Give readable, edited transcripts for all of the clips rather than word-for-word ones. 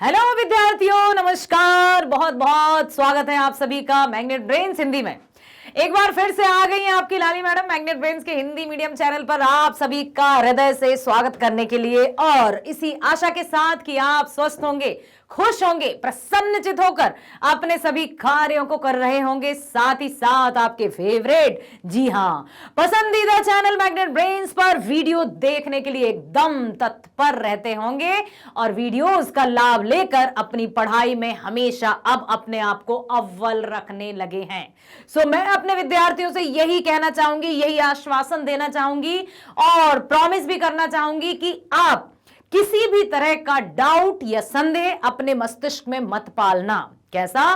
Hello विद्यार्थियों, नमस्कार। बहुत बहुत स्वागत है आप सभी का मैग्नेट ब्रेन्स हिंदी में। एक बार फिर से आ गई हैं आपकी लाली मैडम मैग्नेट ब्रेन्स के हिंदी मीडियम चैनल पर आप सभी का हृदय से स्वागत करने के लिए, और इसी आशा के साथ कि आप स्वस्थ होंगे, खुश होंगे, प्रसन्नचित होकर अपने सभी कार्यों को कर रहे होंगे, साथ ही साथ आपके फेवरेट, जी हां, पसंदीदा चैनल मैग्नेट ब्रेन्स पर वीडियो देखने के लिए एकदम तत्पर रहते होंगे और वीडियोस का लाभ लेकर अपनी पढ़ाई में हमेशा अब अपने आप को अव्वल रखने लगे हैं। सो मैं अपने विद्यार्थियों से यही कहना चाहूंगी, यही आश्वासन देना चाहूंगी और प्रॉमिस भी करना चाहूंगी कि आप किसी भी तरह का डाउट या संदेह अपने मस्तिष्क में मत पालना। कैसा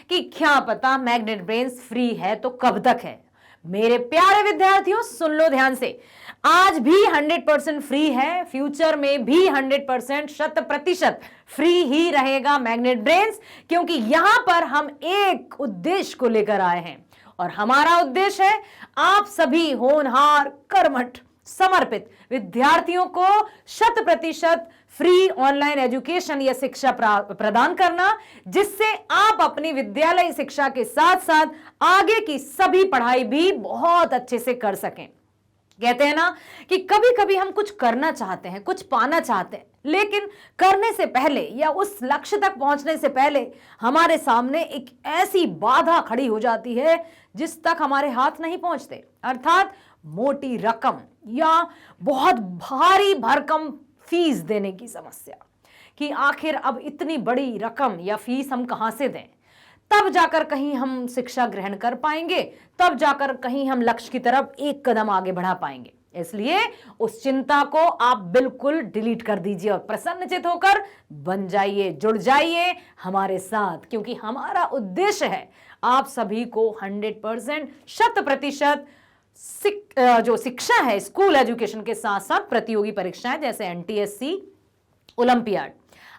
कि क्या पता मैग्नेट ब्रेन्स फ्री है तो कब तक है। मेरे प्यारे विद्यार्थियों, सुन लो ध्यान से, आज भी 100% फ्री है, फ्यूचर में भी 100% 100% फ्री ही रहेगा मैग्नेट ब्रेन्स, क्योंकि यहां पर हम एक उद्देश्य को लेकर आए हैं और हमारा उद्देश्य है आप सभी होनहार, कर्मठ, समर्पित विद्यार्थियों को 100% फ्री ऑनलाइन एजुकेशन या शिक्षा प्रदान करना, जिससे आप अपनी विद्यालय शिक्षा के साथ साथ आगे की सभी पढ़ाई भी बहुत अच्छे से कर सकें। कहते हैं ना कि कभी कभी हम कुछ करना चाहते हैं, कुछ पाना चाहते हैं, लेकिन करने से पहले या उस लक्ष्य तक पहुंचने से पहले हमारे सामने एक ऐसी बाधा खड़ी हो जाती है जिस तक हमारे हाथ नहीं पहुंचते, अर्थात मोटी रकम या बहुत भारी भरकम फीस देने की समस्या कि आखिर अब इतनी बड़ी रकम या फीस हम कहां से दें, तब जाकर कहीं हम शिक्षा ग्रहण कर पाएंगे, तब जाकर कहीं हम लक्ष्य की तरफ एक कदम आगे बढ़ा पाएंगे। इसलिए उस चिंता को आप बिल्कुल डिलीट कर दीजिए और प्रसन्नचित होकर बन जाइए, जुड़ जाइए हमारे साथ, क्योंकि हमारा उद्देश्य है आप सभी को 100% 100% जो शिक्षा है स्कूल एजुकेशन के साथ साथ प्रतियोगी परीक्षाएं जैसे NTSC, olympiad,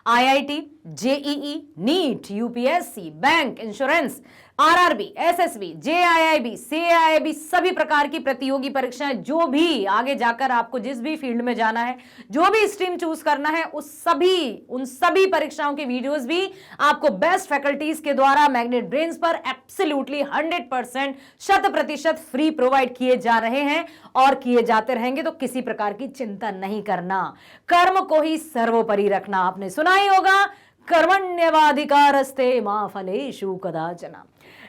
IIT, JEE, NEET, UPSC, bank, insurance, RRB, SSB, JIIB, CIIB, सभी प्रकार की प्रतियोगी परीक्षाएं, जो भी आगे जाकर आपको जिस भी फील्ड में जाना है, जो भी स्ट्रीम चूज करना है, उन सभी परीक्षाओं के वीडियोस भी आपको बेस्ट फैकल्टीज के द्वारा मैग्नेट ब्रेन्स पर एब्सोल्युटली 100% 100% फ्री प्रोवाइड किए जा रहे हैं और किए जाते रहेंगे। तो किसी प्रकार की चिंता नहीं करना, कर्म को ही सर्वोपरि रखना। आपने सुना ही होगा, कर्मण्येवाधिकारस्ते मा फलेषु कदाचन।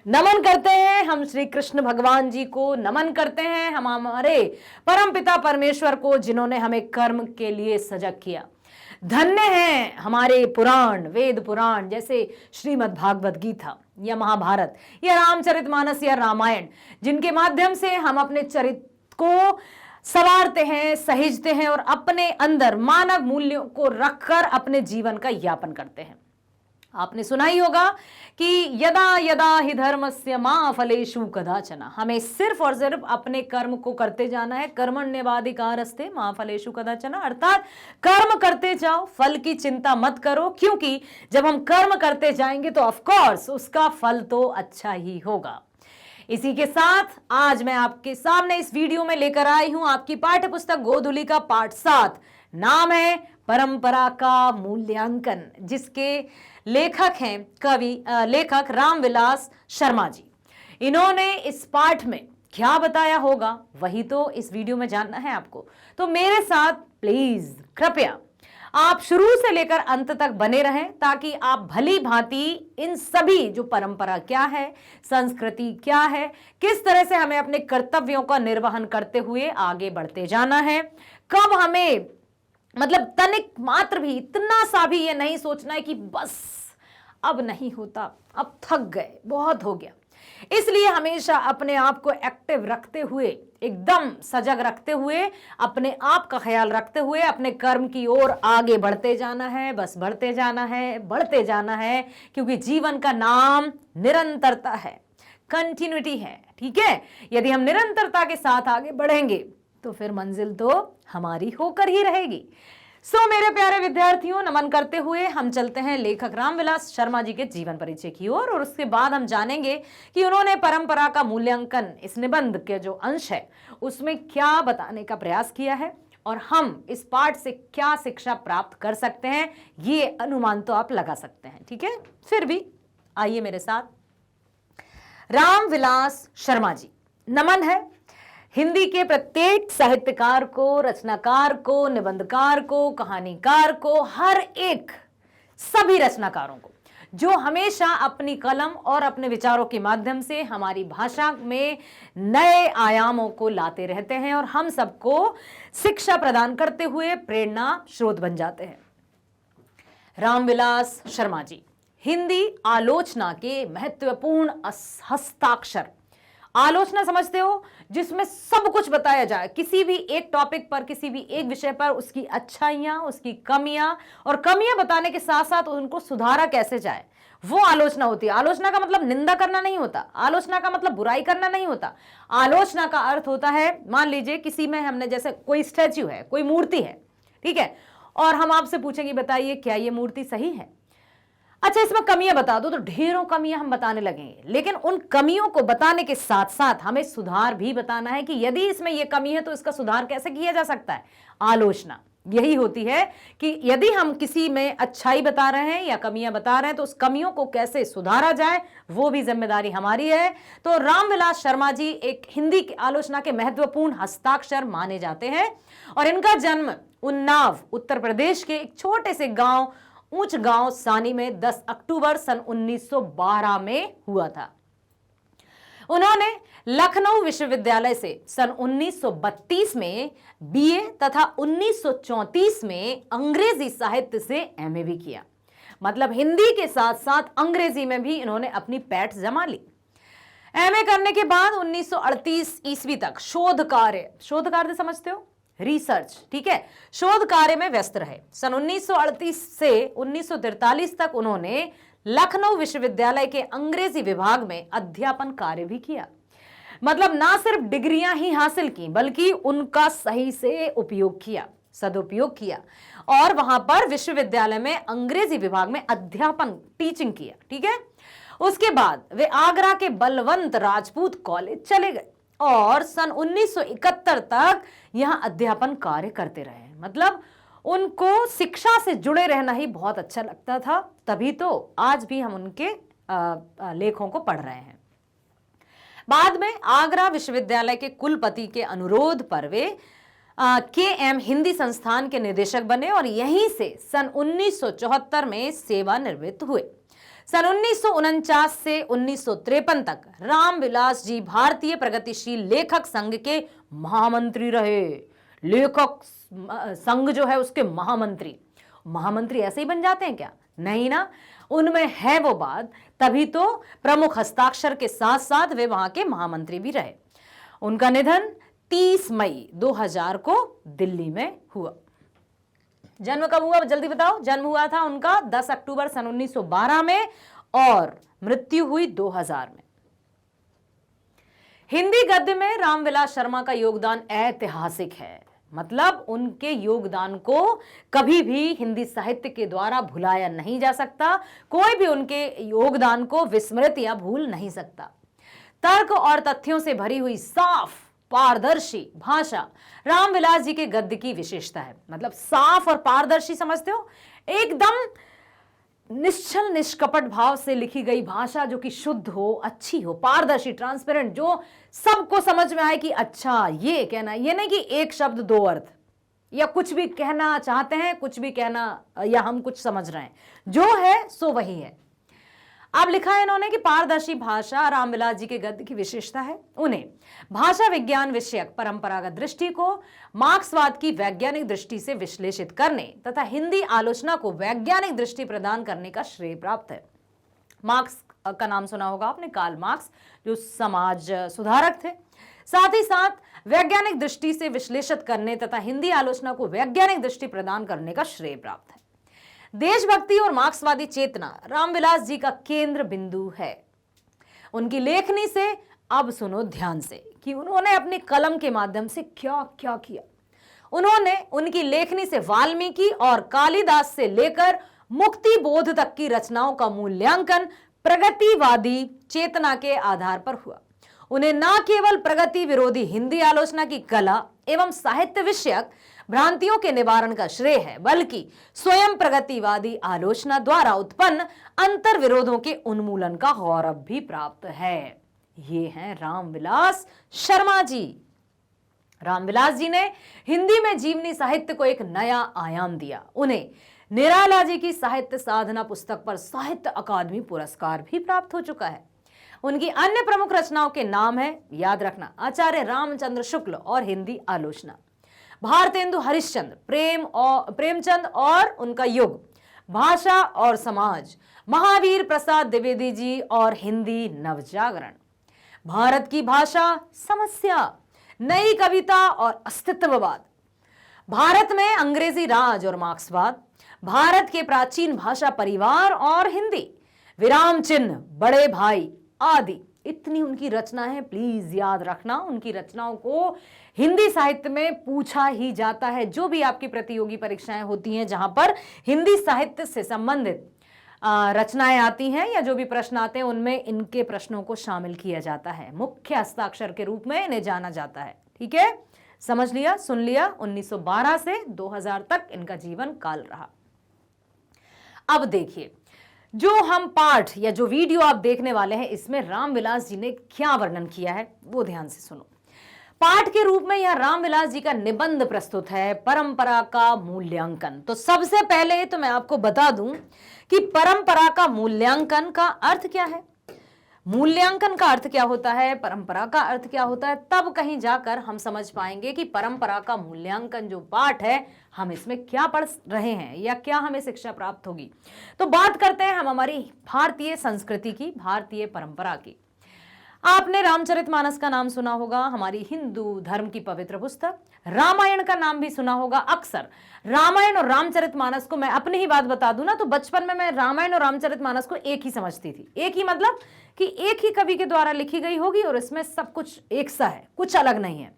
नमन करते हैं हम श्री कृष्ण भगवान जी को, नमन करते हैं हम हमारे परमपिता परमेश्वर को, जिन्होंने हमें कर्म के लिए सजग किया। धन्य हैं हमारे पुराण, वेद पुराण जैसे श्रीमद् भागवत गीता या महाभारत या रामचरितमानस या रामायण, जिनके माध्यम से हम अपने चरित्र को संवारते हैं, सहेजते हैं और अपने अंदर मानव मूल्यों को रखकर अपने जीवन का यापन करते हैं। आपने सुना ही होगा कि यदा यदा हि धर्मस्य मा फलेषु कदाचन, हमें सिर्फ और सिर्फ अपने कर्म को करते जाना है। कर्मण्येवाधिकारस्ते मा फलेषु कदाचन, अर्थात कर्म करते जाओ, फल की चिंता मत करो, क्योंकि जब हम कर्म करते जाएंगे तो ऑफ कोर्स उसका फल तो अच्छा ही होगा। इसी के साथ आज मैं आपके सामने इस वीडियो में लेकर आई हूं आपकी पाठ्य पुस्तक गोधूली का पाठ 7, नाम है परंपरा का मूल्यांकन, जिसके लेखक हैं लेखक रामविलास शर्मा जी। इन्होंने इस पाठ में क्या बताया होगा वही तो इस वीडियो में जानना है आपको, तो मेरे साथ प्लीज कृपया आप शुरू से लेकर अंत तक बने रहें, ताकि आप भली भांति इन सभी जो परंपरा क्या है, संस्कृति क्या है, किस तरह से हमें अपने कर्तव्यों का निर्वहन करते हुए आगे बढ़ते जाना है, कब हमें मतलब तनिक मात्र भी, इतना सा भी ये नहीं सोचना है कि बस अब नहीं होता, अब थक गए, बहुत हो गया। इसलिए हमेशा अपने आप को एक्टिव रखते हुए, एकदम सजग रखते हुए, अपने आप का ख्याल रखते हुए अपने कर्म की ओर आगे बढ़ते जाना है, बस बढ़ते जाना है, बढ़ते जाना है, क्योंकि जीवन का नाम निरंतरता है, कंटिन्यूटी है। ठीक है, यदि हम निरंतरता के साथ आगे बढ़ेंगे तो फिर मंजिल तो हमारी होकर ही रहेगी। सो मेरे प्यारे विद्यार्थियों, नमन करते हुए हम चलते हैं लेखक रामविलास शर्मा जी के जीवन परिचय की ओर, और उसके बाद हम जानेंगे कि उन्होंने परंपरा का मूल्यांकन, इस निबंध के जो अंश है उसमें क्या बताने का प्रयास किया है, और हम इस पाठ से क्या शिक्षा प्राप्त कर सकते हैं, ये अनुमान तो आप लगा सकते हैं। ठीक है, फिर भी आइए मेरे साथ। रामविलास शर्मा जी, नमन है हिंदी के प्रत्येक साहित्यकार को, रचनाकार को, निबंधकार को, कहानीकार को, हर एक सभी रचनाकारों को जो हमेशा अपनी कलम और अपने विचारों के माध्यम से हमारी भाषा में नए आयामों को लाते रहते हैं और हम सबको शिक्षा प्रदान करते हुए प्रेरणा स्रोत बन जाते हैं। रामविलास शर्मा जी हिंदी आलोचना के महत्वपूर्ण हस्ताक्षर। आलोचना समझते हो, जिसमें सब कुछ बताया जाए, किसी भी एक टॉपिक पर, किसी भी एक विषय पर उसकी अच्छाइयां, उसकी कमियां, और कमियां बताने के साथ साथ उनको सुधारा कैसे जाए, वो आलोचना होती है। आलोचना का मतलब निंदा करना नहीं होता, आलोचना का मतलब बुराई करना नहीं होता। आलोचना का अर्थ होता है, मान लीजिए किसी में हमने, जैसे कोई स्टैच्यू है, कोई मूर्ति है, ठीक है, और हम आपसे पूछेंगे बताइए क्या ये मूर्ति सही है, अच्छा इसमें कमियां बता दो, तो ढेरों कमियां हम बताने लगेंगे। लेकिन उन कमियों को बताने के साथ साथ हमें सुधार भी बताना है कि यदि इसमें यह कमी है तो इसका सुधार कैसे किया जा सकता है। आलोचना यही होती है कि यदि हम किसी में अच्छाई बता रहे हैं या कमियां बता रहे हैं तो उस कमियों को कैसे सुधारा जाए, वो भी जिम्मेदारी हमारी है। तो रामविलास शर्मा जी एक हिंदी की आलोचना के महत्वपूर्ण हस्ताक्षर माने जाते हैं और इनका जन्म उन्नाव उत्तर प्रदेश के एक छोटे से गांव ऊंच गांव सानी में 10 अक्टूबर सन 1912 में हुआ था। उन्होंने लखनऊ विश्वविद्यालय से सन 1932 में बीए तथा 1934 में अंग्रेजी साहित्य से एमए भी किया। मतलब हिंदी के साथ साथ अंग्रेजी में भी इन्होंने अपनी पैठ जमा ली। एमए करने के बाद 1938 ईस्वी तक शोध कार्य समझते हो, रिसर्च, ठीक है, शोध कार्य में व्यस्त रहे। सन 1938 से 1943 तक उन्होंने लखनऊ विश्वविद्यालय के अंग्रेजी विभाग में अध्यापन कार्य भी किया। मतलब ना सिर्फ डिग्रियां ही हासिल की बल्कि उनका सही से उपयोग किया, सदुपयोग किया और वहां पर विश्वविद्यालय में अंग्रेजी विभाग में अध्यापन, टीचिंग किया। ठीक है, उसके बाद वे आगरा के बलवंत राजपूत कॉलेज चले गए और सन 1971 तक यहां अध्यापन कार्य करते रहे। मतलब उनको शिक्षा से जुड़े रहना ही बहुत अच्छा लगता था, तभी तो आज भी हम उनके लेखों को पढ़ रहे हैं। बाद में आगरा विश्वविद्यालय के कुलपति के अनुरोध पर वे KM हिंदी संस्थान के निदेशक बने और यहीं से सन 1974 में सेवानिवृत्त हुए। सन 1949 से 1953 तक रामविलास जी भारतीय प्रगतिशील लेखक संघ के महामंत्री रहे। लेखक संघ जो है उसके महामंत्री ऐसे ही बन जाते हैं क्या? नहीं ना, उनमें है वो बात, तभी तो प्रमुख हस्ताक्षर के साथ साथ वे वहां के महामंत्री भी रहे। उनका निधन 30 मई 2000 को दिल्ली में हुआ। जन्म कब हुआ जल्दी बताओ? जन्म हुआ था उनका 10 अक्टूबर सन 1912 में और मृत्यु हुई 2000 में। हिंदी गद्य में रामविलास शर्मा का योगदान ऐतिहासिक है। मतलब उनके योगदान को कभी भी हिंदी साहित्य के द्वारा भुलाया नहीं जा सकता, कोई भी उनके योगदान को विस्मृत या भूल नहीं सकता। तर्क और तथ्यों से भरी हुई साफ पारदर्शी भाषा रामविलास जी के गद्य की विशेषता है। मतलब साफ और पारदर्शी समझते हो, एकदम निश्चल निष्कपट भाव से लिखी गई भाषा जो कि शुद्ध हो, अच्छी हो, पारदर्शी, ट्रांसपेरेंट, जो सबको समझ में आए कि अच्छा ये कहना, ये नहीं कि एक शब्द दो अर्थ या कुछ भी कहना चाहते हैं, कुछ भी कहना या हम कुछ समझ रहे हैं, जो है सो वही है। अब लिखा है इन्होंने कि पारदर्शी भाषा रामविलास जी के गद्य की विशेषता है। उन्हें भाषा विज्ञान विषयक परंपरागत दृष्टि को मार्क्सवाद की वैज्ञानिक दृष्टि से विश्लेषित करने तथा हिंदी आलोचना को वैज्ञानिक दृष्टि प्रदान करने का श्रेय प्राप्त है। मार्क्स का नाम सुना होगा आपने, कार्ल मार्क्स, जो समाज सुधारक थे। साथ ही साथ वैज्ञानिक दृष्टि से विश्लेषित करने तथा हिंदी आलोचना को वैज्ञानिक दृष्टि प्रदान करने का श्रेय प्राप्त है। देशभक्ति और मार्क्सवादी चेतना रामविलास जी का केंद्र बिंदु है। उनकी लेखनी से अब सुनो ध्यान से कि उन्होंने अपनी कलम के माध्यम से क्या क्या किया। उन्होंने उनकी लेखनी से वाल्मीकि और कालिदास से लेकर मुक्ति बोध तक की रचनाओं का मूल्यांकन प्रगतिवादी चेतना के आधार पर हुआ। उन्हें न केवल प्रगति विरोधी हिंदी आलोचना की कला एवं साहित्य विषयक भ्रांतियों के निवारण का श्रेय है, बल्कि स्वयं प्रगतिवादी आलोचना द्वारा उत्पन्न अंतर विरोधों के उन्मूलन का गौरव भी प्राप्त है। ये हैं रामविलास शर्मा जी। रामविलास जी ने हिंदी में जीवनी साहित्य को एक नया आयाम दिया। उन्हें निराला जी की साहित्य साधना पुस्तक पर साहित्य अकादमी पुरस्कार भी प्राप्त हो चुका है। उनकी अन्य प्रमुख रचनाओं के नाम है, याद रखना, आचार्य रामचंद्र शुक्ल और हिंदी आलोचना, भारतेंदु हरिश्चंद्र, प्रेमचंद और उनका युग, भाषा और समाज, महावीर प्रसाद द्विवेदी जी और हिंदी नवजागरण, भारत की भाषा समस्या, नई कविता और अस्तित्ववाद, भारत में अंग्रेजी राज और मार्क्सवाद, भारत के प्राचीन भाषा परिवार और हिंदी, विराम चिन्ह, बड़े भाई आदि। इतनी उनकी रचना है, प्लीज याद रखना। उनकी रचनाओं को हिंदी साहित्य में पूछा ही जाता है। जो भी आपकी प्रतियोगी परीक्षाएं होती हैं जहां पर हिंदी साहित्य से संबंधित रचनाएं आती हैं या जो भी प्रश्न आते हैं, उनमें इनके प्रश्नों को शामिल किया जाता है। मुख्य हस्ताक्षर के रूप में इन्हें जाना जाता है। ठीक है, समझ लिया, सुन लिया। 1912 से 2000 तक इनका जीवन काल रहा। अब देखिए, जो हम पाठ या जो वीडियो आप देखने वाले हैं, इसमें रामविलास जी ने क्या वर्णन किया है वो ध्यान से सुनो। पाठ के रूप में यह रामविलास जी का निबंध प्रस्तुत है, परंपरा का मूल्यांकन। तो सबसे पहले तो मैं आपको बता दूं कि परंपरा का मूल्यांकन का अर्थ क्या है, मूल्यांकन का अर्थ क्या होता है, परंपरा का अर्थ क्या होता है। तब कहीं जाकर हम समझ पाएंगे कि परंपरा का मूल्यांकन जो पाठ है, हम इसमें क्या पढ़ रहे हैं या क्या हमें शिक्षा प्राप्त होगी। तो बात करते हैं हम हमारी भारतीय संस्कृति की, भारतीय परंपरा की। आपने रामचरितमानस का नाम सुना होगा, हमारी हिंदू धर्म की पवित्र पुस्तक। रामायण का नाम भी सुना होगा। अक्सर रामायण और रामचरितमानस को, मैं अपनी ही बात बता दूं ना, तो बचपन में मैं रामायण और रामचरितमानस को एक ही समझती थी। एक ही मतलब कि एक ही कवि के द्वारा लिखी गई होगी और इसमें सब कुछ एक सा है, कुछ अलग नहीं है।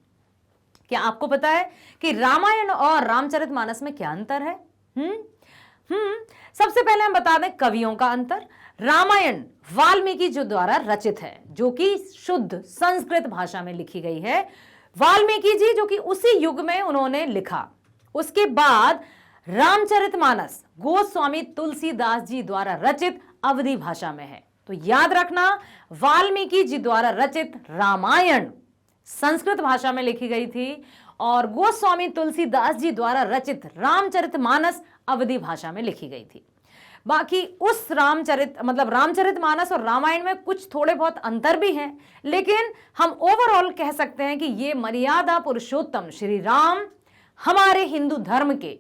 क्या आपको पता है कि रामायण और रामचरितमानस में क्या अंतर है? सबसे पहले हम बता दें कवियों का अंतर। रामायण वाल्मीकि जो द्वारा रचित है, जो कि शुद्ध संस्कृत भाषा में लिखी गई है। वाल्मीकि जी जो कि उसी युग में उन्होंने लिखा। उसके बाद रामचरितमानस गोस्वामी तुलसीदास जी द्वारा रचित अवधी भाषा में है। तो याद रखना, वाल्मीकि जी द्वारा रचित रामायण संस्कृत भाषा में लिखी गई थी और गोस्वामी तुलसीदास जी द्वारा रचित रामचरितमानस अवधी भाषा में लिखी गई थी। बाकी उस रामचरितमानस और रामायण में कुछ थोड़े बहुत अंतर भी हैं, लेकिन हम ओवरऑल कह सकते हैं कि ये मर्यादा पुरुषोत्तम श्री राम हमारे हिंदू धर्म के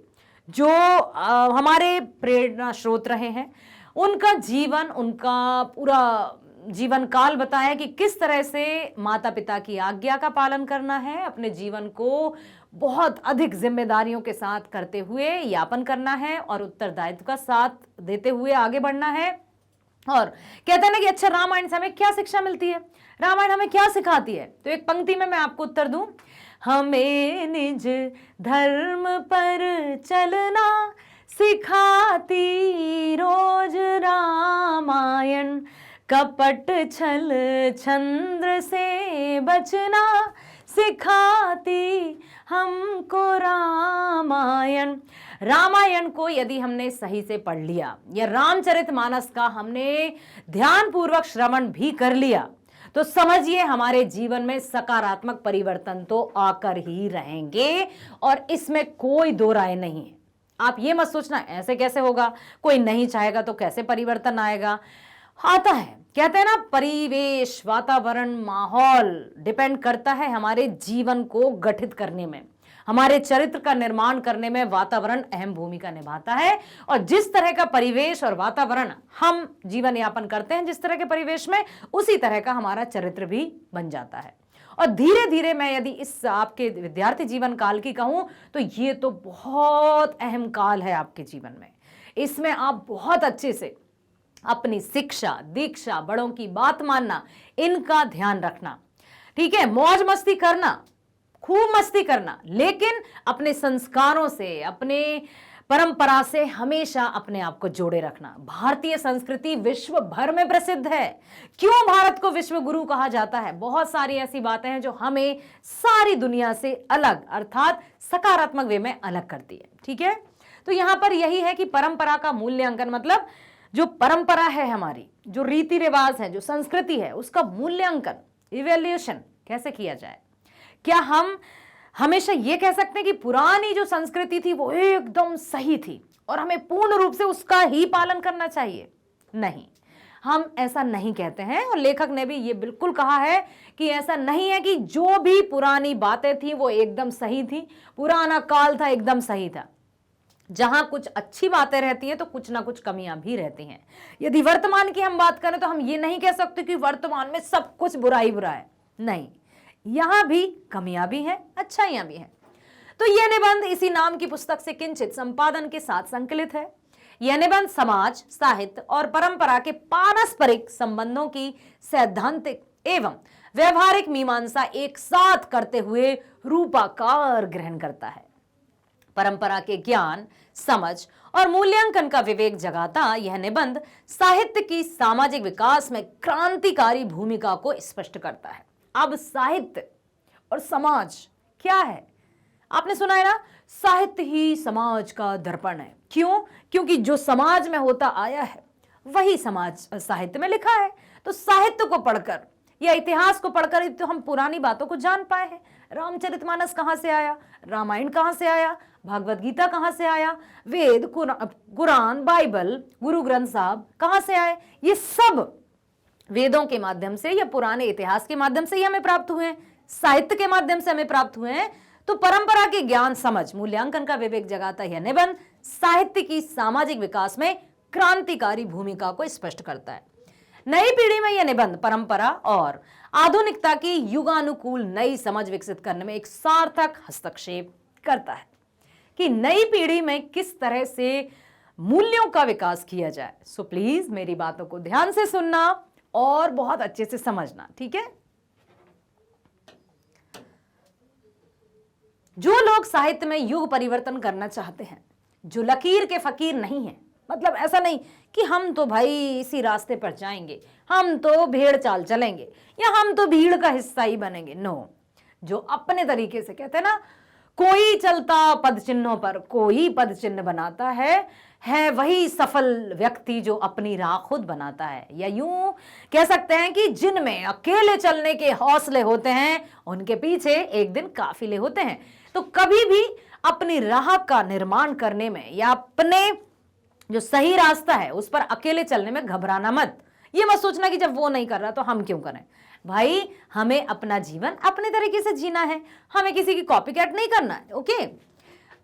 जो हमारे प्रेरणा स्रोत रहे हैं, उनका जीवन, उनका पूरा जीवन काल बताया कि किस तरह से माता पिता की आज्ञा का पालन करना है, अपने जीवन को बहुत अधिक जिम्मेदारियों के साथ करते हुए यापन करना है और उत्तरदायित्व का साथ देते हुए आगे बढ़ना है। और कहते हैं ना कि अच्छा, रामायण से हमें क्या शिक्षा मिलती है, रामायण हमें क्या सिखाती है। तो एक पंक्ति में मैं आपको उत्तर दूं, हमें निज धर्म पर चलना सिखाती रोज रामायण, कपट छल चंद्र से बचना सिखाती हमको रामायण। रामायण को यदि हमने सही से पढ़ लिया या रामचरितमानस का हमने ध्यानपूर्वक श्रवण भी कर लिया, तो समझिए हमारे जीवन में सकारात्मक परिवर्तन तो आकर ही रहेंगे और इसमें कोई दो राय नहीं है। आप ये मत सोचना ऐसे कैसे होगा, कोई नहीं चाहेगा तो कैसे परिवर्तन आएगा। आता है, कहते हैं ना, परिवेश, वातावरण, माहौल डिपेंड करता है हमारे जीवन को गठित करने में, हमारे चरित्र का निर्माण करने में वातावरण अहम भूमिका निभाता है। और जिस तरह का परिवेश और वातावरण हम जीवन यापन करते हैं, जिस तरह के परिवेश में, उसी तरह का हमारा चरित्र भी बन जाता है। और धीरे धीरे मैं यदि इस आपके विद्यार्थी जीवन काल की कहूं तो ये तो बहुत अहम काल है आपके जीवन में। इसमें आप बहुत अच्छे से अपनी शिक्षा, दीक्षा, बड़ों की बात मानना, इनका ध्यान रखना। ठीक है, मौज मस्ती करना, खूब मस्ती करना, लेकिन अपने संस्कारों से, अपने परंपरा से हमेशा अपने आप को जोड़े रखना। भारतीय संस्कृति विश्व भर में प्रसिद्ध है। क्यों भारत को विश्व गुरु कहा जाता है? बहुत सारी ऐसी बातें हैं जो हमें सारी दुनिया से अलग, अर्थात सकारात्मक वे में अलग करती है। ठीक है, तो यहां पर यही है कि परंपरा का मूल्यांकन, मतलब जो परंपरा है हमारी, जो रीति रिवाज है, जो संस्कृति है, उसका मूल्यांकन, इवैल्यूएशन कैसे किया जाए। क्या हम हमेशा ये कह सकते हैं कि पुरानी जो संस्कृति थी वो एकदम सही थी और हमें पूर्ण रूप से उसका ही पालन करना चाहिए? नहीं, हम ऐसा नहीं कहते हैं। और लेखक ने भी ये बिल्कुल कहा है कि ऐसा नहीं है कि जो भी पुरानी बातें थी वो एकदम सही थी, पुराना काल था एकदम सही था। जहां कुछ अच्छी बातें रहती हैं तो कुछ ना कुछ कमियां भी रहती हैं। यदि वर्तमान की हम बात करें तो हम ये नहीं कह सकते कि वर्तमान में सब कुछ बुरा ही बुरा है। नहीं, यहां भी कमियां भी हैं, अच्छाइयां भी हैं। तो यह निबंध इसी नाम की पुस्तक से किंचित संपादन के साथ संकलित है। यह निबंध समाज, साहित्य और परंपरा के पारस्परिक संबंधों की सैद्धांतिक एवं व्यवहारिक मीमांसा एक साथ करते हुए रूपाकार ग्रहण करता है। परंपरा के ज्ञान, समझ और मूल्यांकन का विवेक जगाता यह निबंध साहित्य की सामाजिक विकास में क्रांतिकारी भूमिका को स्पष्ट करता है। अब साहित्य और समाज क्या है? आपने सुना है ना, साहित्य ही समाज का दर्पण है। क्यों? क्योंकि जो समाज में होता आया है वही समाज साहित्य में लिखा है। तो साहित्य को पढ़कर या इतिहास को पढ़कर तो हम पुरानी बातों को जान पाए हैं। रामचरितमानस कहां से आया, रामायण कहां से आया, भागवत गीता कहां से आया, वेद, कुरान, बाइबल, गुरु ग्रंथ साहब कहां से आए? ये सब वेदों के माध्यम से या पुराने इतिहास के माध्यम से ही हमें प्राप्त हुए हैं, साहित्य के माध्यम से हमें प्राप्त हुए हैं। तो परंपरा के ज्ञान, समझ, मूल्यांकन का विवेक जगाता यह निबंध साहित्य की सामाजिक विकास में क्रांतिकारी भूमिका को स्पष्ट करता है। नई पीढ़ी में यह निबंध परंपरा और आधुनिकता की युगानुकूल नई समझ विकसित करने में एक सार्थक हस्तक्षेप करता है कि नई पीढ़ी में किस तरह से मूल्यों का विकास किया जाए। सो प्लीज मेरी बातों को ध्यान से सुनना और बहुत अच्छे से समझना। ठीक है, जो लोग साहित्य में युग परिवर्तन करना चाहते हैं, जो लकीर के फकीर नहीं है, मतलब ऐसा नहीं कि हम तो भाई इसी रास्ते पर जाएंगे, हम तो भेड़ चाल चलेंगे या हम तो भीड़ का हिस्सा ही बनेंगे। नो, जो अपने तरीके से, कहते हैं ना, कोई चलता पद चिन्हों पर कोई पद चिन्ह बनाता है वही सफल व्यक्ति जो अपनी राह खुद बनाता है। या यूं कह सकते हैं कि जिनमें अकेले चलने के हौसले होते हैं उनके पीछे एक दिन काफिले होते हैं। तो कभी भी अपनी राह का निर्माण करने में या अपने जो सही रास्ता है उस पर अकेले चलने में घबराना मत। ये मत सोचना कि जब वो नहीं कर रहा तो हम क्यों करें। भाई, हमें अपना जीवन अपने तरीके से जीना है, हमें किसी की कॉपी कैट नहीं करना है। ओके,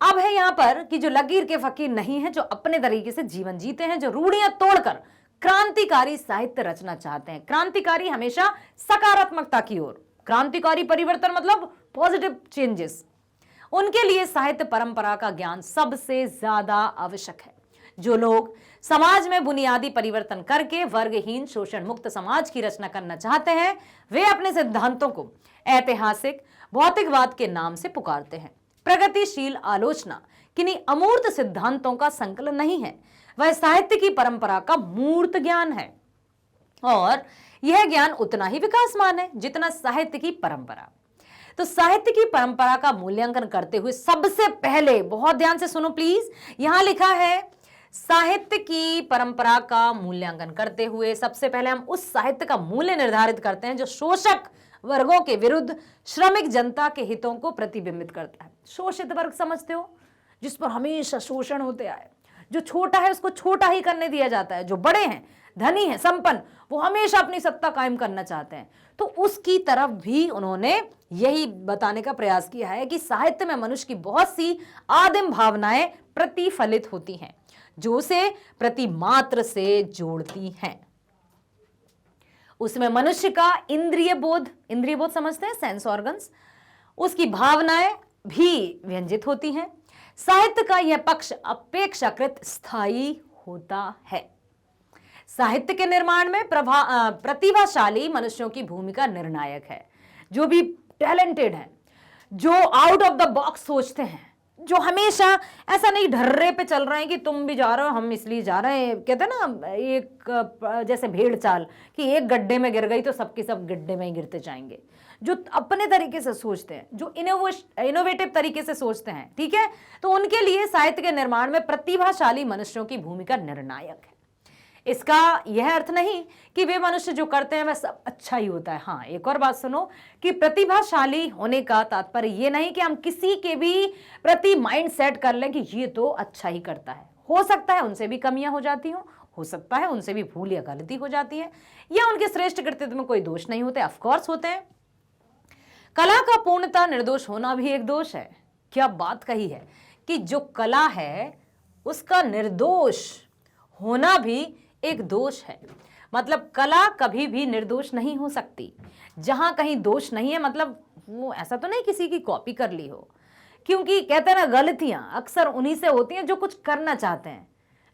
अब है यहां पर कि जो लकीर के फकीर नहीं है, जो अपने तरीके से जीवन जीते हैं, जो रूढ़ियां तोड़कर क्रांतिकारी साहित्य रचना चाहते हैं। क्रांतिकारी हमेशा सकारात्मकता की ओर, क्रांतिकारी परिवर्तन मतलब पॉजिटिव चेंजेस, उनके लिए साहित्य परंपरा का ज्ञान सबसे ज्यादा आवश्यक है। जो लोग समाज में बुनियादी परिवर्तन करके वर्गहीन, शोषण मुक्त समाज की रचना करना चाहते हैं, वे अपने सिद्धांतों को ऐतिहासिक भौतिकवाद के नाम से पुकारते हैं। प्रगतिशील आलोचना किन्हीं अमूर्त सिद्धांतों का संकलन नहीं है, वह साहित्य की परंपरा का मूर्त ज्ञान है और यह ज्ञान उतना ही विकासमान है जितना साहित्य की परंपरा। तो साहित्य की परंपरा का मूल्यांकन करते हुए सबसे पहले, बहुत ध्यान से सुनो प्लीज, यहां लिखा है साहित्य की परंपरा का मूल्यांकन करते हुए सबसे पहले हम उस साहित्य का मूल्य निर्धारित करते हैं जो शोषक वर्गों के विरुद्ध श्रमिक जनता के हितों को प्रतिबिंबित करता है। शोषित वर्ग समझते हो, जिस पर हमेशा शोषण होते आए, जो छोटा है उसको छोटा ही करने दिया जाता है, जो बड़े हैं, धनी हैं, संपन्न, वो हमेशा अपनी सत्ता कायम करना चाहते हैं। तो उसकी तरफ भी उन्होंने यही बताने का प्रयास किया है कि साहित्य में मनुष्य की बहुत सी आदिम भावनाएं प्रतिफलित होती हैं जो उसे प्रतिमात्र से जोड़ती हैं। उसमें मनुष्य का इंद्रिय बोध समझते हैं, सेंस ऑर्गन्स, उसकी भावनाएं भी व्यंजित होती हैं। साहित्य का यह पक्ष अपेक्षाकृत स्थायी होता है। साहित्य के निर्माण में प्रतिभाशाली मनुष्यों की भूमिका निर्णायक है। जो भी टैलेंटेड हैं, जो आउट ऑफ द बॉक्स सोचते हैं, जो हमेशा ऐसा नहीं ढर्रे पे चल रहे हैं कि तुम भी जा रहे हो हम इसलिए जा रहे हैं, कहते हैं ना एक जैसे भेड़ चाल कि एक गड्ढे में गिर गई तो सबके सब गड्ढे में ही गिरते जाएंगे। जो अपने तरीके से सोचते हैं, जो इनोवेटिव तरीके से सोचते हैं, ठीक है, तो उनके लिए साहित्य के निर्माण में प्रतिभाशाली मनुष्यों की भूमिका निर्णायक है। इसका यह अर्थ नहीं कि वे मनुष्य जो करते हैं वह सब अच्छा ही होता है। हाँ, एक और बात सुनो कि प्रतिभाशाली होने का तात्पर्य यह नहीं कि हम किसी के भी प्रति माइंड सेट कर लें कि ये तो अच्छा ही करता है। हो सकता है उनसे भी कमियां हो जाती हो सकता है उनसे भी भूल या गलती हो जाती है, या उनके श्रेष्ठ कृतित्व में कोई दोष नहीं होते, ऑफकोर्स होते हैं। कला का पूर्णतः निर्दोष होना भी एक दोष है। क्या बात कही है कि जो कला है उसका निर्दोष होना भी एक दोष है। मतलब कला कभी भी निर्दोष नहीं हो सकती। जहां कहीं दोष नहीं है मतलब वो ऐसा तो नहीं किसी की कॉपी कर ली हो, क्योंकि कहते हैं ना गलतियां अक्सर उन्हीं से होती हैं जो कुछ करना चाहते हैं।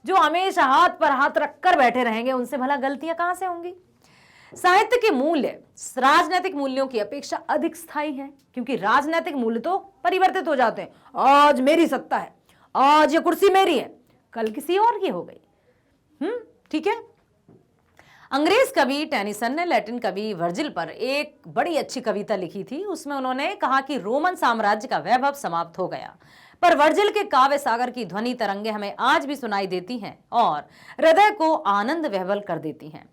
जो हमेशा हाथ पर हाथ रखकर बैठे रहेंगे उनसे भला गलतियां कहां से होंगी। साहित्य के मूल्य राजनैतिक मूल्यों की अपेक्षा अधिक स्थायी है, क्योंकि राजनैतिक मूल्य तो परिवर्तित हो जाते हैं। आज मेरी सत्ता है, आज ये कुर्सी मेरी है, कल किसी और की हो गई। ठीक है। अंग्रेज कवि टेनिसन ने लैटिन कवि वर्जिल पर एक बड़ी अच्छी कविता लिखी थी। उसमें उन्होंने कहा कि रोमन साम्राज्य का वैभव समाप्त हो गया, पर वर्जिल के काव्य सागर की ध्वनि तरंगे हमें आज भी सुनाई देती हैं और हृदय को आनंद विह्वल कर देती हैं।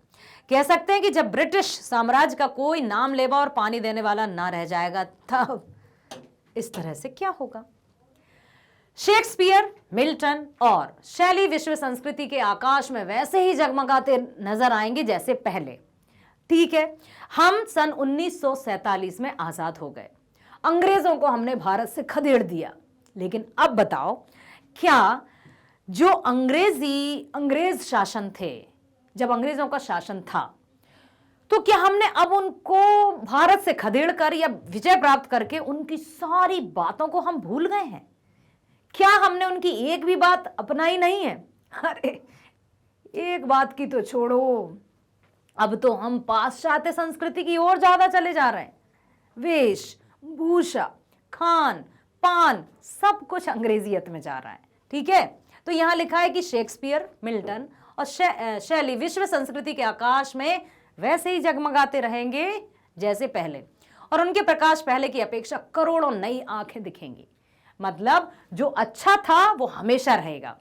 कह सकते हैं कि जब ब्रिटिश साम्राज्य का कोई नाम लेवा और पानी देने वाला ना रह जाएगा तब इस तरह से क्या होगा। शेक्सपियर, मिल्टन और शैली विश्व संस्कृति के आकाश में वैसे ही जगमगाते नजर आएंगे जैसे पहले। ठीक है, हम सन 1947 में आजाद हो गए, अंग्रेजों को हमने भारत से खदेड़ दिया, लेकिन अब बताओ क्या जो अंग्रेज शासन थे, जब अंग्रेजों का शासन था, तो क्या हमने अब उनको भारत से खदेड़ कर या विजय प्राप्त करके उनकी सारी बातों को हम भूल गए हैं? क्या हमने उनकी एक भी बात अपनाई नहीं है? अरे एक बात की तो छोड़ो, अब तो हम पाश्चात्य संस्कृति की ओर ज्यादा चले जा रहे हैं। वेश भूषा, खान पान सब कुछ अंग्रेजियत में जा रहा है। ठीक है, तो यहां लिखा है कि शेक्सपियर, मिल्टन और शैली विश्व संस्कृति के आकाश में वैसे ही जगमगाते रहेंगे जैसे पहले, और उनके प्रकाश पहले की अपेक्षा करोड़ों नई आंखें दिखेंगी। मतलब जो अच्छा था वो हमेशा रहेगा,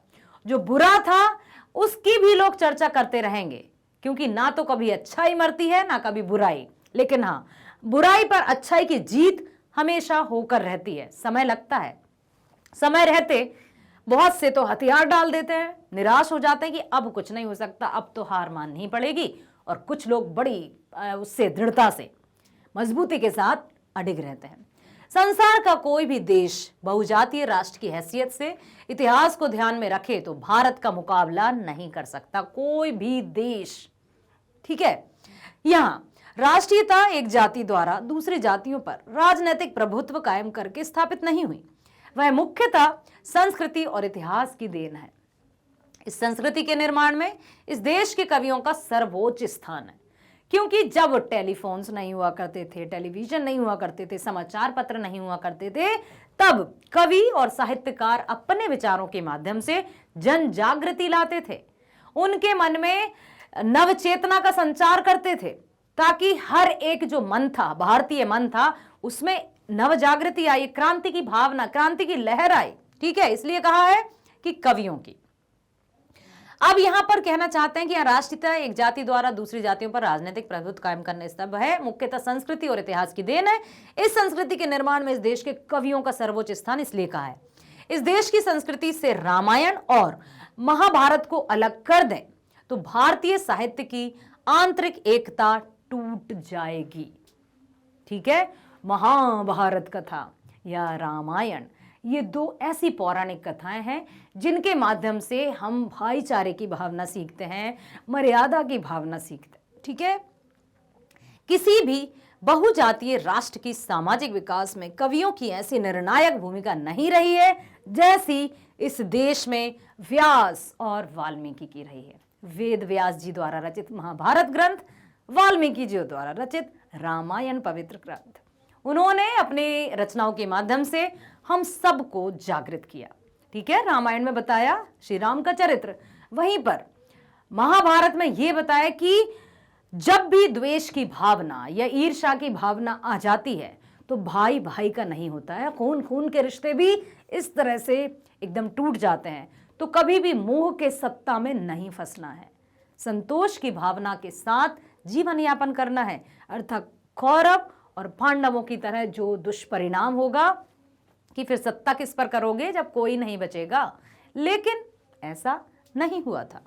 जो बुरा था उसकी भी लोग चर्चा करते रहेंगे, क्योंकि ना तो कभी अच्छाई मरती है ना कभी बुराई, लेकिन हाँ बुराई पर अच्छाई की जीत हमेशा होकर रहती है। समय लगता है, समय रहते बहुत से तो हथियार डाल देते हैं, निराश हो जाते हैं कि अब कुछ नहीं हो सकता, अब तो हार माननी पड़ेगी, और कुछ लोग बड़ी उससे दृढ़ता से मजबूती के साथ अडिग रहते हैं। संसार का कोई भी देश बहुजातीय राष्ट्र की हैसियत से इतिहास को ध्यान में रखे तो भारत का मुकाबला नहीं कर सकता, कोई भी देश। ठीक है, यहां राष्ट्रीयता एक जाति द्वारा दूसरी जातियों पर राजनीतिक प्रभुत्व कायम करके स्थापित नहीं हुई, वह मुख्यतः संस्कृति और इतिहास की देन है। इस संस्कृति के निर्माण में इस देश के कवियों का सर्वोच्च स्थान है, क्योंकि जब टेलीफोन्स नहीं हुआ करते थे, टेलीविजन नहीं हुआ करते थे, समाचार पत्र नहीं हुआ करते थे, तब कवि और साहित्यकार अपने विचारों के माध्यम से जन जागृति लाते थे, उनके मन में नव चेतना का संचार करते थे, ताकि हर एक जो मन था, भारतीय मन था, उसमें नव जागृति आई, क्रांति की भावना, क्रांति की लहर आई। ठीक है, इसलिए कहा है कि कवियों की। अब यहां पर कहना चाहते हैं कि राष्ट्रीयता एक जाति द्वारा दूसरी जातियों पर राजनीतिक प्रभुत्व कायम करने स्तंभ है, मुख्यतः संस्कृति और इतिहास की देन है। इस संस्कृति के निर्माण में इस देश के कवियों का सर्वोच्च स्थान इसलिए कहा है। इस देश की संस्कृति से रामायण और महाभारत को अलग कर दें तो भारतीय साहित्य की आंतरिक एकता टूट जाएगी। ठीक है, महाभारत कथा या रामायण, ये दो ऐसी पौराणिक कथाएं हैं जिनके माध्यम से हम भाईचारे की भावना सीखते हैं, मर्यादा की भावना सीखते हैं। ठीक है, किसी भी बहुजातीय राष्ट्र की सामाजिक विकास में कवियों की ऐसी निर्णायक भूमिका नहीं रही है जैसी इस देश में व्यास और वाल्मीकि की रही है। वेद व्यास जी द्वारा रचित महाभारत ग्रंथ, वाल्मीकि जी द्वारा रचित रामायण पवित्र ग्रंथ, उन्होंने अपनी रचनाओं के माध्यम से हम सबको जागृत किया। ठीक है, रामायण में बताया श्री राम का चरित्र, वहीं पर महाभारत में यह बताया कि जब भी द्वेष की भावना या ईर्ष्या की भावना आ जाती है तो भाई भाई का नहीं होता है, खून खून के रिश्ते भी इस तरह से एकदम टूट जाते हैं। तो कभी भी मोह के सत्ता में नहीं फंसना है, संतोष की भावना के साथ जीवन यापन करना है, अर्थात कौरव और पांडवों की तरह जो दुष्परिणाम होगा कि फिर सत्ता किस पर करोगे जब कोई नहीं बचेगा, लेकिन ऐसा नहीं हुआ था।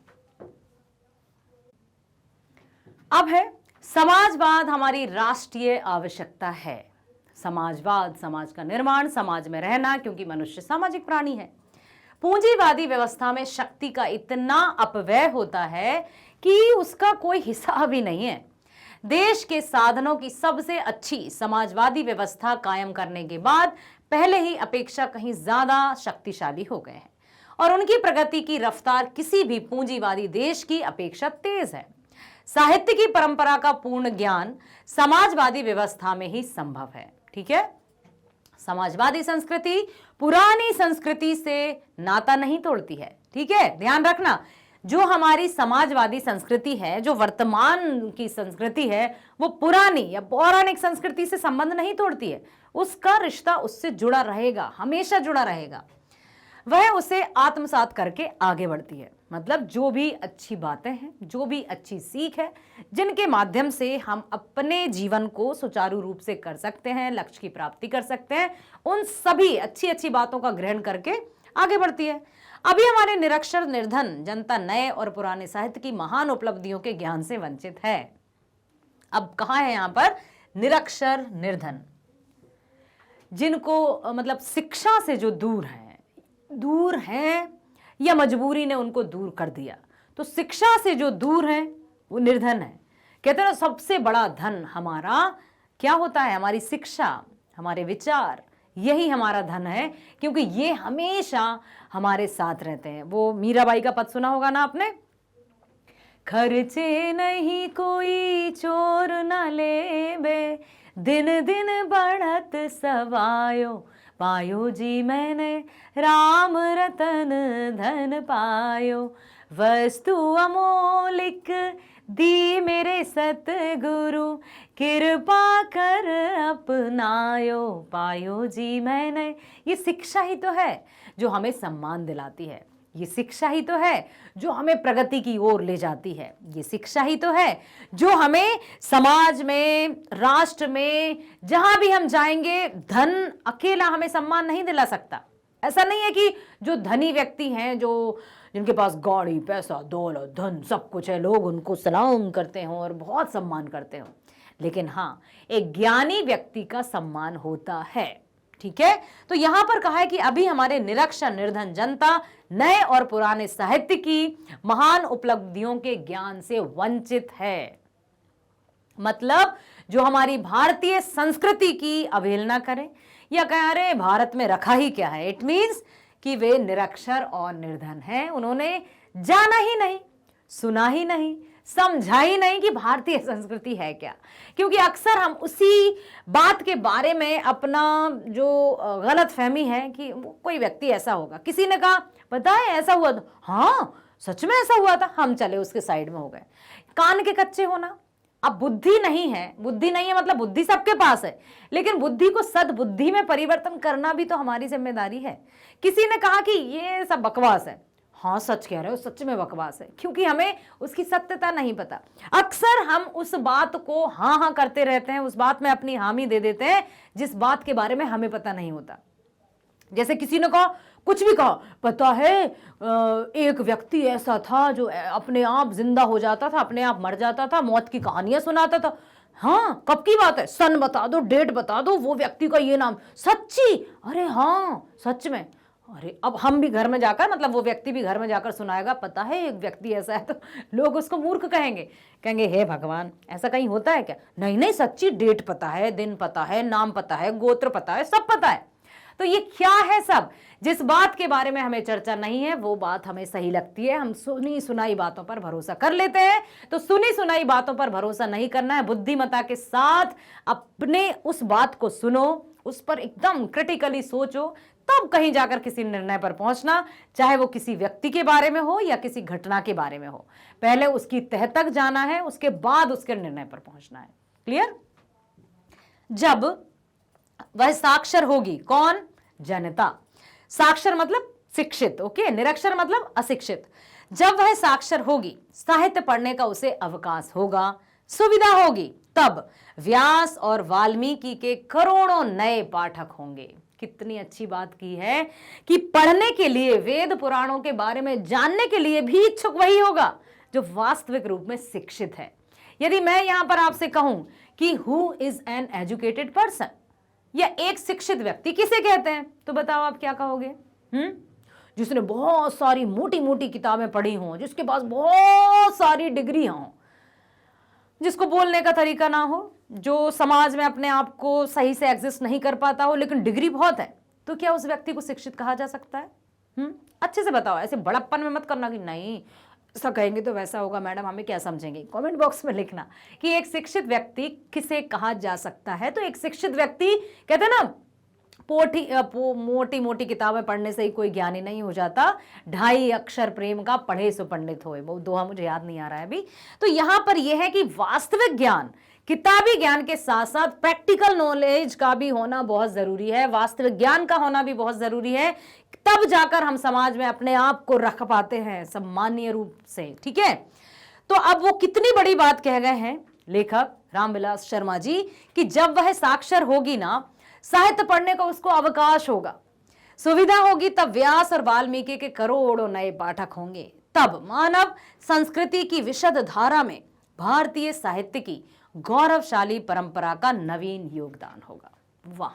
अब है समाजवाद हमारी राष्ट्रीय आवश्यकता है। समाजवाद, समाज का निर्माण, समाज में रहना, क्योंकि मनुष्य सामाजिक प्राणी है। पूंजीवादी व्यवस्था में शक्ति का इतना अपव्यय होता है कि उसका कोई हिसाब ही नहीं है। देश के साधनों की सबसे अच्छी समाजवादी व्यवस्था कायम करने के बाद पहले ही अपेक्षा कहीं ज्यादा शक्तिशाली हो गए हैं और उनकी प्रगति की रफ्तार किसी भी पूंजीवादी देश की अपेक्षा तेज है। साहित्य की परंपरा का पूर्ण ज्ञान समाजवादी व्यवस्था में ही संभव है। ठीक है, समाजवादी संस्कृति पुरानी संस्कृति से नाता नहीं तोड़ती है। ठीक है, ध्यान रखना, जो हमारी समाजवादी संस्कृति है, जो वर्तमान की संस्कृति है, वो पुरानी या पौराणिक संस्कृति से संबंध नहीं तोड़ती है। उसका रिश्ता उससे जुड़ा रहेगा, हमेशा जुड़ा रहेगा। वह उसे आत्मसात करके आगे बढ़ती है। मतलब जो भी अच्छी बातें हैं, जो भी अच्छी सीख है, जिनके माध्यम से हम अपने जीवन को सुचारू रूप से कर सकते हैं, लक्ष्य की प्राप्ति कर सकते हैं, उन सभी अच्छी अच्छी बातों का ग्रहण करके आगे बढ़ती है। अभी हमारे निरक्षर निर्धन जनता नए और पुराने साहित्य की महान उपलब्धियों के ज्ञान से वंचित है। अब कहाँ है यहाँ पर निरक्षर निर्धन? जिनको मतलब शिक्षा से जो दूर हैं या मजबूरी ने उनको दूर कर दिया, तो शिक्षा से जो दूर हैं वो निर्धन है। कहते हैं सबसे बड़ा धन हमारा क्या होता है? हमारी शिक्षा, हमारे विचार, यही हमारा धन है, क्योंकि ये हमेशा हमारे साथ रहते हैं। वो मीराबाई का पद सुना होगा ना आपने, खर्चे नहीं कोई चोर न लेबे, दिन दिन बढ़त सवायो, पायो जी मैंने राम रतन धन पायो, वस्तु अमोलिक दी मेरे सतगुरु, कृपा कर अपनायो, पायो जी मैंने। ये शिक्षा ही तो है जो हमें सम्मान दिलाती है, ये शिक्षा ही तो है जो हमें प्रगति की ओर ले जाती है, ये शिक्षा ही तो है जो हमें समाज में, राष्ट्र में, जहां भी हम जाएंगे, धन अकेला हमें सम्मान नहीं दिला सकता। ऐसा नहीं है कि जो धनी व्यक्ति हैं, जो जिनके पास गाड़ी, पैसा, दौलत, धन सब कुछ है, लोग उनको सलाम करते हों और बहुत सम्मान करते हों, लेकिन हाँ, एक ज्ञानी व्यक्ति का सम्मान होता है। ठीक है, तो यहां पर कहा है कि अभी हमारे निरक्षर निर्धन जनता नए और पुराने साहित्य की महान उपलब्धियों के ज्ञान से वंचित है। मतलब जो हमारी भारतीय संस्कृति की अवहेलना करें या कहें अरे भारत में रखा ही क्या है, इट मीन्स कि वे निरक्षर और निर्धन हैं। उन्होंने जाना ही नहीं, सुना ही नहीं, समझा ही नहीं कि भारतीय संस्कृति है क्या। क्योंकि अक्सर हम उसी बात के बारे में अपना जो गलत फहमी है कि कोई व्यक्ति ऐसा होगा, किसी ने कहा पता है ऐसा हुआ था, हाँ सच में ऐसा हुआ था, हम चले उसके साइड में हो गए। कान के कच्चे होना। अब बुद्धि नहीं है मतलब बुद्धि सबके पास है, लेकिन बुद्धि को सद्बुद्धि में परिवर्तन करना भी तो हमारी जिम्मेदारी है। किसी ने कहा कि ये सब बकवास है, हाँ सच कह रहे हो, सच में बकवास है, क्योंकि हमें उसकी सत्यता नहीं पता। अक्सर हम उस बात को हाँ हाँ करते रहते हैं, उस बात में अपनी हामी दे देते हैं जिस बात के बारे में हमें पता नहीं होता। जैसे किसी ने कहा, कुछ भी कहा, पता है एक व्यक्ति ऐसा था जो अपने आप जिंदा हो जाता था, अपने आप मर जाता था, मौत की कहानियां सुनाता था। हाँ कब की बात है, सन बता दो, डेट बता दो, वो व्यक्ति का ये नाम। सच्ची? अरे हाँ सच में। अरे अब हम भी घर में जाकर, मतलब वो व्यक्ति भी घर में जाकर सुनाएगा, पता है एक व्यक्ति ऐसा है, तो लोग उसको मूर्ख कहेंगे हे भगवान ऐसा कहीं होता है क्या? नहीं नहीं, सच्ची, डेट पता है, दिन पता है, नाम पता है, गोत्र पता है, सब पता है। तो ये क्या है सब? जिस बात के बारे में हमें चर्चा नहीं है वो बात हमें सही लगती है, हम सुनी सुनाई बातों पर भरोसा कर लेते हैं। तो सुनी सुनाई बातों पर भरोसा नहीं करना है, बुद्धिमत्ता के साथ अपने उस बात को सुनो, उस पर एकदम क्रिटिकली सोचो, तब कहीं जाकर किसी निर्णय पर पहुंचना, चाहे वो किसी व्यक्ति के बारे में हो या किसी घटना के बारे में हो। पहले उसकी तह तक जाना है, उसके बाद उसके निर्णय पर पहुंचना है। क्लियर? जब वह साक्षर होगी, कौन? जनता। साक्षर मतलब शिक्षित, ओके, निरक्षर मतलब अशिक्षित। जब वह साक्षर होगी, साहित्य पढ़ने का उसे अवकाश होगा, सुविधा होगी, तब व्यास और वाल्मीकि के करोड़ों नए पाठक होंगे। कितनी अच्छी बात की है कि पढ़ने के लिए, वेद पुराणों के बारे में जानने के लिए भी इच्छुक वही होगा जो वास्तविक रूप में शिक्षित है। यदि मैं यहां पर आपसे कहूं कि who is an educated person, या एक शिक्षित व्यक्ति किसे कहते हैं, तो बताओ आप क्या कहोगे? जिसने बहुत सारी मोटी मोटी किताबें पढ़ी हों, जिसके पास बहुत सारी डिग्री हों, जिसको बोलने का तरीका ना हो, जो समाज में अपने आप को सही से एग्जिस्ट नहीं कर पाता हो, लेकिन डिग्री बहुत है, तो क्या उस व्यक्ति को शिक्षित कहा जा सकता है? अच्छे से बताओ, ऐसे बड़प्पन में मत करना कि नहीं ऐसा कहेंगे तो वैसा होगा मैडम, हमें क्या समझेंगे। कमेंट बॉक्स में लिखना कि एक शिक्षित व्यक्ति किसे कहा जा सकता है। तो एक शिक्षित व्यक्ति, कहते हैं ना, मोटी मोटी किताबें पढ़ने से ही कोई ज्ञानी नहीं हो जाता, 2.5 अक्षर प्रेम का पढ़े सो पंडित होए, वो दोहा मुझे याद नहीं आ रहा है अभी। तो यहां पर यह है कि वास्तविक ज्ञान, किताबी ज्ञान के साथ साथ प्रैक्टिकल नॉलेज का भी होना बहुत जरूरी है, वास्तविक ज्ञान का होना भी बहुत जरूरी है, तब जाकर हम समाज में अपने आप को रख पाते हैं सम्मानीय रूप से। ठीक है, तो अब वो कितनी बड़ी बात कह गए हैं लेखक रामविलास शर्मा जी कि जब वह साक्षर होगी ना, साहित्य पढ़ने का उसको अवकाश होगा, सुविधा होगी, तब व्यास और वाल्मीकि के करोड़ों नए पाठक होंगे, तब मानव संस्कृति की विशद धारा में भारतीय साहित्य की गौरवशाली परंपरा का नवीन योगदान होगा। वाह,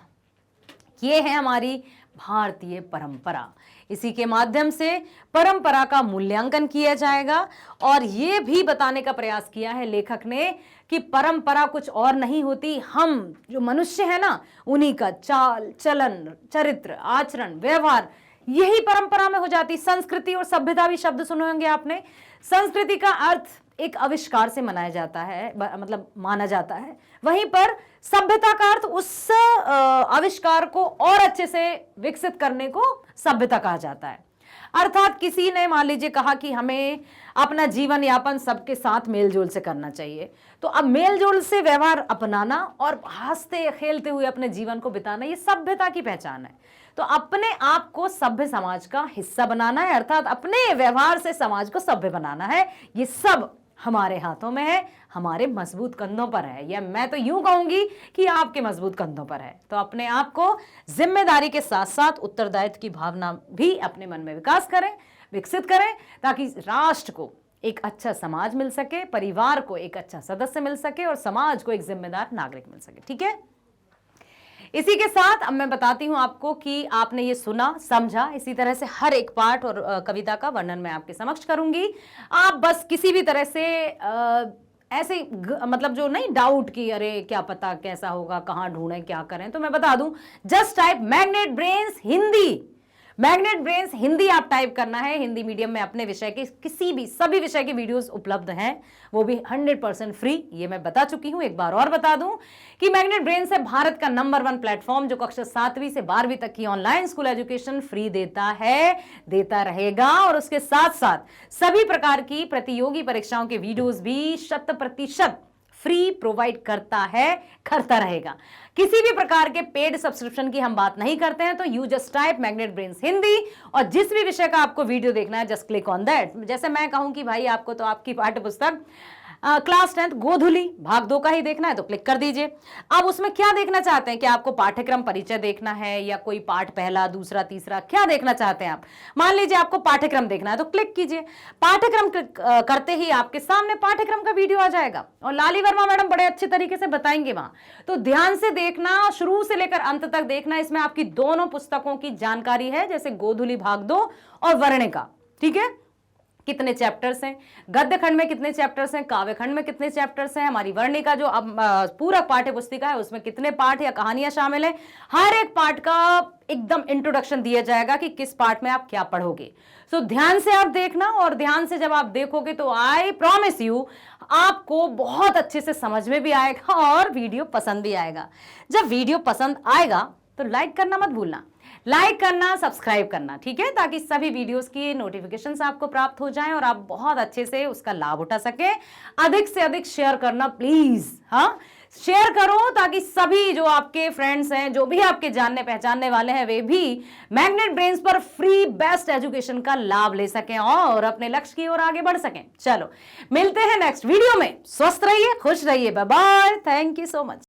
ये है हमारी भारतीय परंपरा। इसी के माध्यम से परंपरा का मूल्यांकन किया जाएगा और ये भी बताने का प्रयास किया है लेखक ने कि परंपरा कुछ और नहीं होती, हम जो मनुष्य है ना, उन्हीं का चाल चलन, चरित्र, आचरण, व्यवहार, यही परंपरा में हो जाती। संस्कृति और सभ्यता भी शब्द सुने होंगे आपने। संस्कृति का अर्थ एक आविष्कार से मनाया जाता है, मतलब माना जाता है, वहीं पर सभ्यता का अर्थ उस आविष्कार को और अच्छे से विकसित करने को सभ्यता कहा जाता है। अर्थात किसी ने मान लीजिए कहा कि हमें अपना जीवन यापन सबके साथ मेलजोल से करना चाहिए, तो अब मेलजोल से व्यवहार अपनाना और हंसते खेलते हुए अपने जीवन को बिताना, ये सभ्यता की पहचान है। तो अपने आप को सभ्य समाज का हिस्सा बनाना है, अर्थात अपने व्यवहार से समाज को सभ्य बनाना है। ये सब हमारे हाथों में है, हमारे मजबूत कंधों पर है, या मैं तो यूं कहूंगी कि आपके मजबूत कंधों पर है। तो अपने आप को जिम्मेदारी के साथ साथ उत्तरदायित्व की भावना भी अपने मन में विकसित करें, ताकि राष्ट्र को एक अच्छा समाज मिल सके, परिवार को एक अच्छा सदस्य मिल सके और समाज को एक जिम्मेदार नागरिक मिल सके। ठीक है, इसी के साथ अब मैं बताती हूं आपको कि आपने ये सुना, समझा। इसी तरह से हर एक पाठ और कविता का वर्णन मैं आपके समक्ष करूंगी। आप बस किसी भी तरह से ऐसे मतलब जो नहीं डाउट की अरे क्या पता कैसा होगा, कहाँ ढूंढें, क्या करें, तो मैं बता दूं, just type magnet brains Hindi. Magnet brains Hindi आप टाइप करना है। हिंदी मीडियम में अपने विषय के सभी विषय की वीडियोस उपलब्ध हैं, वो भी 100% फ्री। ये मैं बता चुकी हूं, एक बार और बता दूं कि मैग्नेट ब्रेन्स है भारत का नंबर 1 प्लेटफॉर्म जो कक्षा 7वीं से 12वीं तक की ऑनलाइन स्कूल एजुकेशन फ्री देता है, देता रहेगा, और उसके साथ साथ सभी प्रकार की प्रतियोगी परीक्षाओं के वीडियोस भी 100% फ्री प्रोवाइड करता रहेगा। किसी भी प्रकार के पेड सब्सक्रिप्शन की हम बात नहीं करते हैं। तो you just type magnet brains Hindi और जिस भी विषय का आपको वीडियो देखना है जस्ट क्लिक ऑन दैट। जैसे मैं कहूं कि भाई आपको तो आपकी पाठ्य पुस्तक क्लास 10th गोधुली भाग 2 का ही देखना है तो क्लिक कर दीजिए। अब उसमें क्या देखना चाहते हैं कि आपको पाठ्यक्रम परिचय देखना है या कोई पाठ पहला, दूसरा, तीसरा, क्या देखना चाहते हैं आप? मान लीजिए आपको पाठ्यक्रम देखना है तो क्लिक कीजिए। पाठ्यक्रम करते ही आपके सामने पाठ्यक्रम का वीडियो आ जाएगा और लाली वर्मा मैडम बड़े अच्छे तरीके से बताएंगे वहां, तो ध्यान से देखना, शुरू से लेकर अंत तक देखना। इसमें आपकी दोनों पुस्तकों की जानकारी है, जैसे गोधुली भाग 2 और वर्णिका। ठीक है, कितने चैप्टर्स हैं, गद्य खंड में कितने चैप्टर्स हैं, काव्य खंड में कितने चैप्टर्स हैं, हमारी वर्णी का जो अब पूरक पाठ्य पुस्तिका है उसमें कितने पाठ या कहानियां शामिल हैं। हर एक पाठ का एकदम इंट्रोडक्शन दिया जाएगा कि किस पार्ट में आप क्या पढ़ोगे। सो ध्यान से आप देखना, और ध्यान से जब आप देखोगे तो आई प्रॉमिस यू आपको बहुत अच्छे से समझ में भी आएगा और वीडियो पसंद भी आएगा। जब वीडियो पसंद आएगा तो लाइक करना मत भूलना, लाइक करना, सब्सक्राइब करना, ठीक है, ताकि सभी वीडियोस की नोटिफिकेशंस आपको प्राप्त हो जाएं और आप बहुत अच्छे से उसका लाभ उठा सकें। अधिक से अधिक शेयर करना प्लीज, हाँ शेयर करो, ताकि सभी जो आपके फ्रेंड्स हैं, जो भी आपके जानने पहचानने वाले हैं, वे भी मैग्नेट ब्रेन्स पर फ्री बेस्ट एजुकेशन का लाभ ले सकें और अपने लक्ष्य की ओर आगे बढ़ सकें। चलो मिलते हैं नेक्स्ट वीडियो में। स्वस्थ रहिए, खुश रहिए, bye bye, thank you so much.